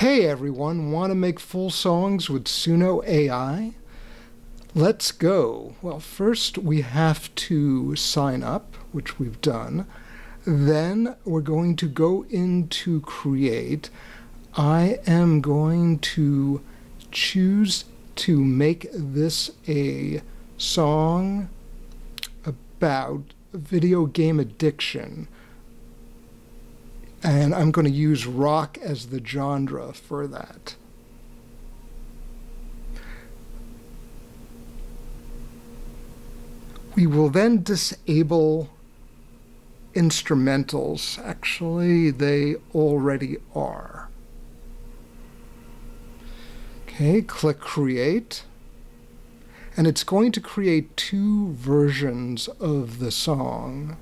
Hey everyone, want to make full songs with Suno AI? Let's go. Well, first we have to sign up, which we've done. Then we're going to go into Create. I am going to choose to make this a song about video game addiction. And I'm going to use rock as the genre for that. We will then disable instrumentals. Actually, they already are. Okay, click Create. And it's going to create two versions of the song.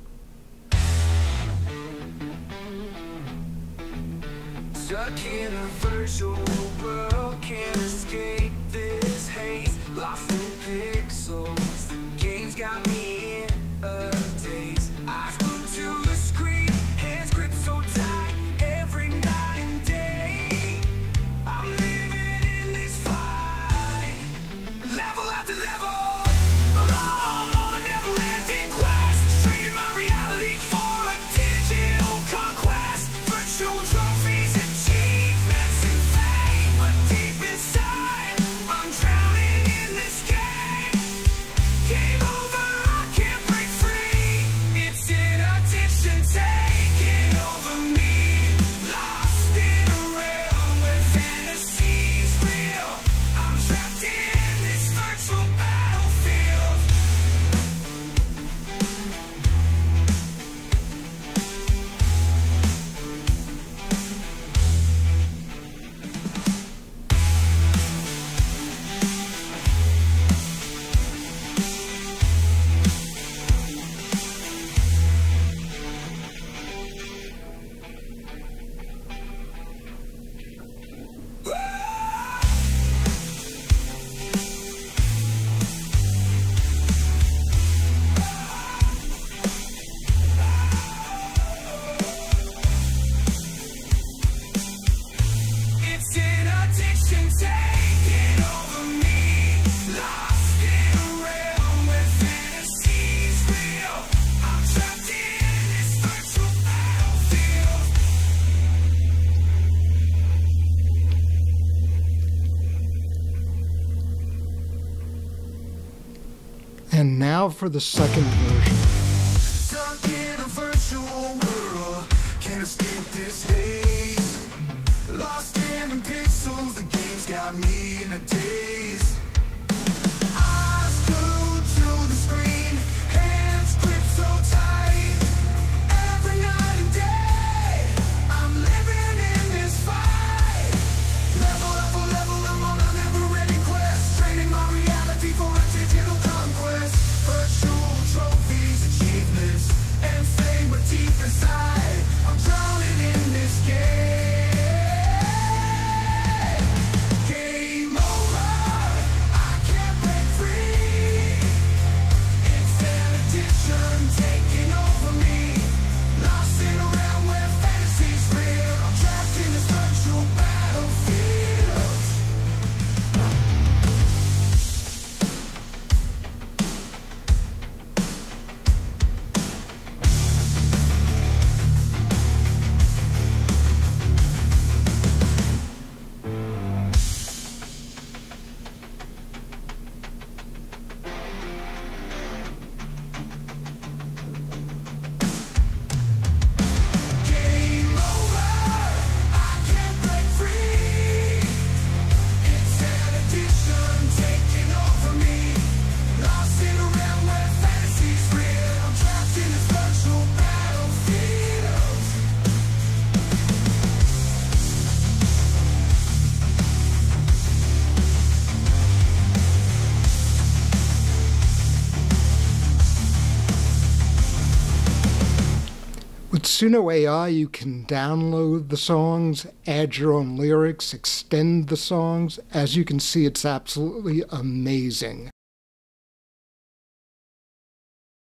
Stuck in a virtual world, can't escape this haze. Lost in pixels, the game's got me in a daze. Eyes glued to the screen, hands gripped so tight, every night and day. I'm living in this fight, level after level, alone on a never-ending quest, trading my reality for a digital conquest. Virtual trophies and achievements and fame, but deep inside, I'm drowning in this game. Game over, I can't break free. It's an addiction taking over me. Lost in a realm where fantasy's real. I'm trapped in this virtual battlefield. It's an addiction taking over me. Lost in a realm where fantasy's real. I'm trapped in this virtual battlefield. And now for the second version. Stuck in a virtual world, can't escape this haze. Lost in the pixels, the game's got me in a daze. Eyes glued to the screen, hands gripped so tight, every night and day, I'm living in this fight. Level after level, I'm on a never-ending quest, training my reality for a digital conquest. Virtual trophies, achievements, and fame, but deep inside, I'm drowning in this game. Game over, I can't break free. It's an addiction taking over me. Lost in a realm where fantasy's real. I'm trapped in this virtual battlefield. Game over, I can't break free. It's an addiction taking over me. Lost in a realm where fantasy's real. I'm trapped in this virtual battlefield. With Suno AI, you can download the songs, add your own lyrics, extend the songs. As you can see, it's absolutely amazing.